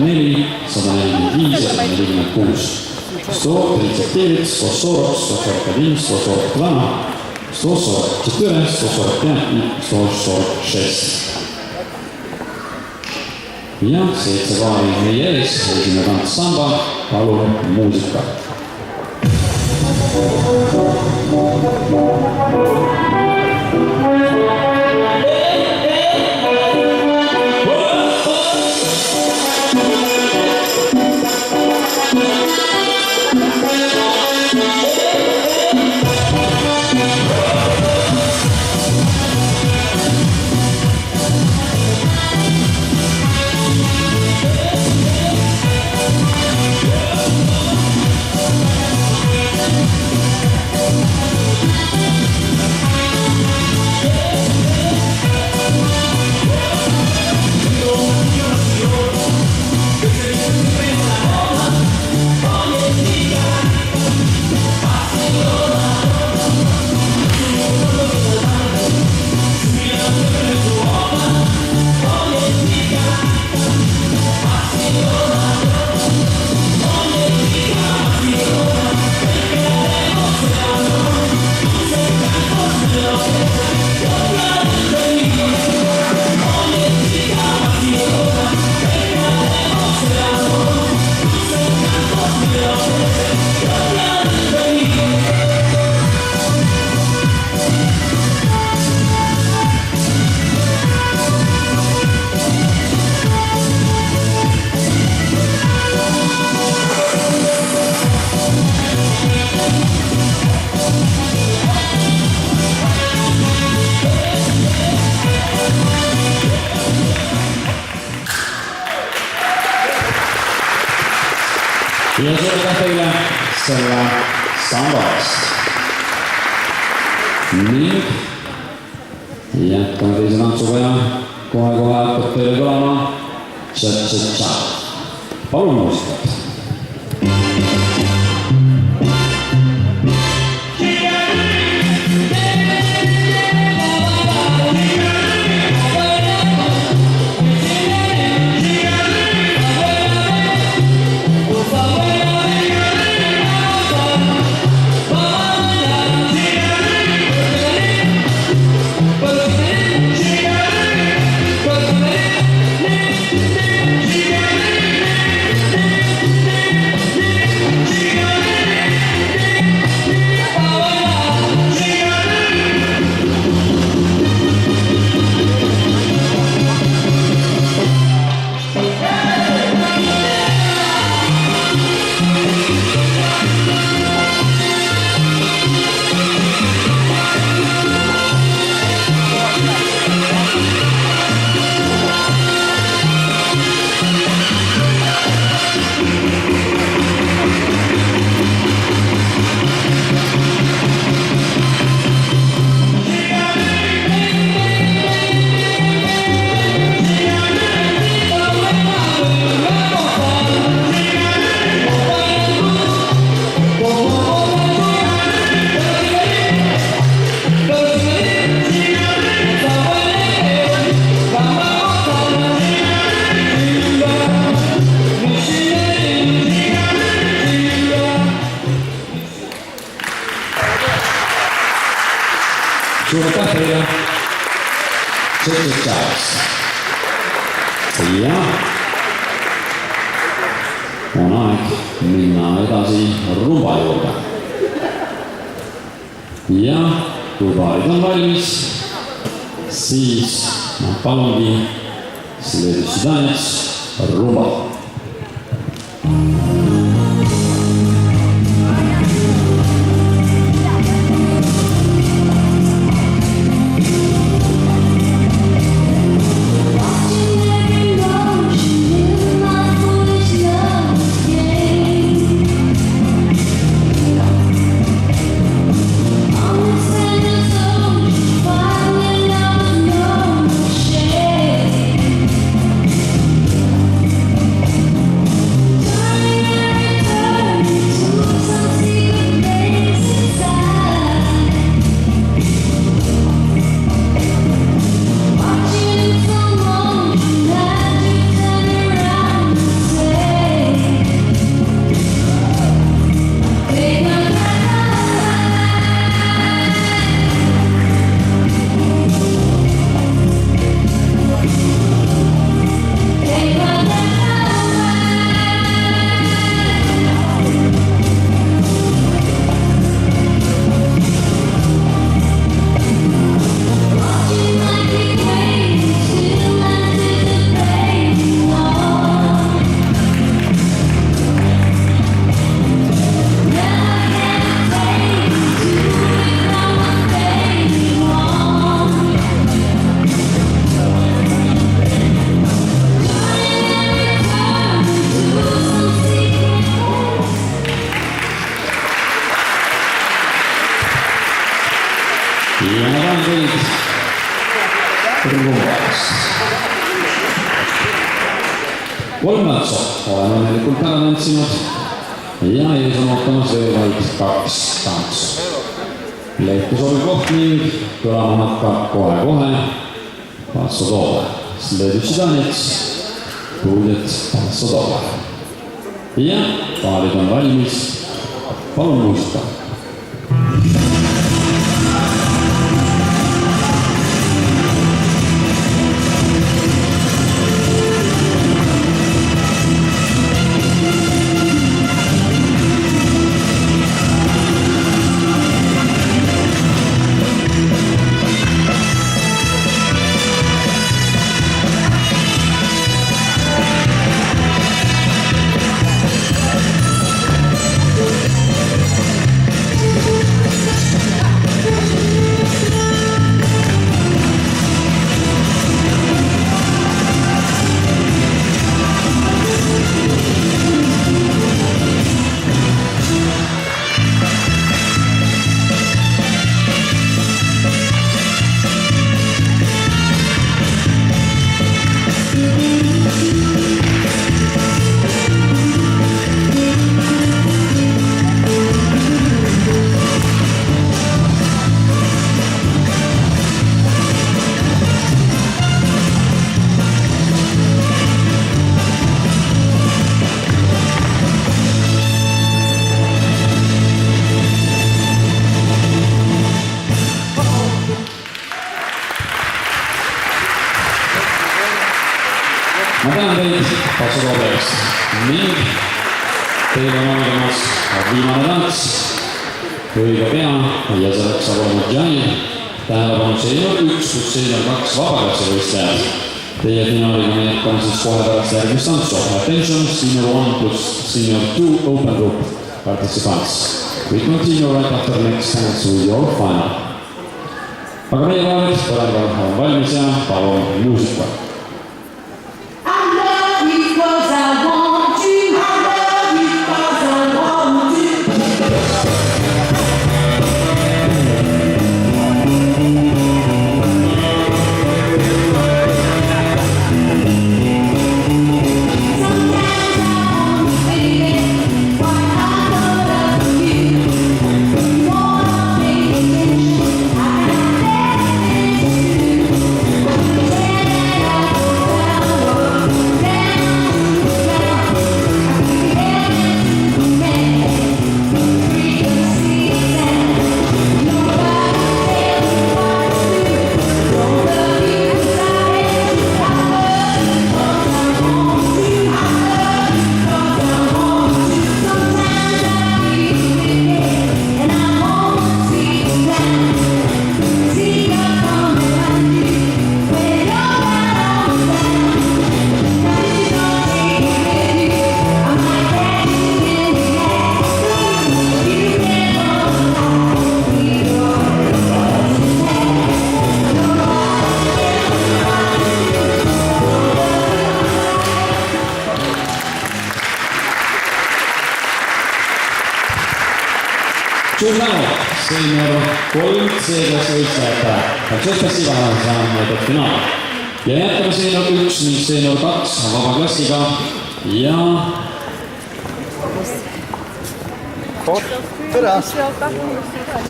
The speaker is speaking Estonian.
144, 145 ja 146. 139, 140, 141, 142, 144, 145 i 146. Ja 7 paari meie ees, esimene tants samba, palun muusika. Ja suur teile selle samba eest. Ning jätkame teise tantsuga ja kohe hakkab teile kõlama tša-tša-tša. Palun muusikat. Suur aitäh teile tša-tša-tšaks. Ja on aeg minna edasi rumba juurde. Ja kui paarid on valmis, siis ma palungi следующий танец rumba. 3 märtsu oleme õnnelikult ära tantsinud ja ees on ootamas veel vaid 2 tantsu. Leetu sobib koht ning kõlama hakkab kohe-kohe Passo Dove. Следующий танец будет Passo Dove. Ja paarid on valmis. Palun muusika. Ma tänan teid Passo Dove eest ning teil on algamas viimane tants õige pea ja selleks saab olema Gianni. Tähelepanu seenior 1 plus seenior 2 vabakaitsevõistlejad. Teie finaaliga me jätkame siis kohe pärast järgmist tantsu. Attention, senior 1 plus senior 2 open group participants. We continue right after next dance with your final. Aga meie paarid põrandal on valmis ja palun muusika. Suur tänu, seenior 3 C-klassi võistlejate Francesca on näinud finaal. Ja jätkame seenior 1 ning seenior 2 vabaklassiga ja... Tere!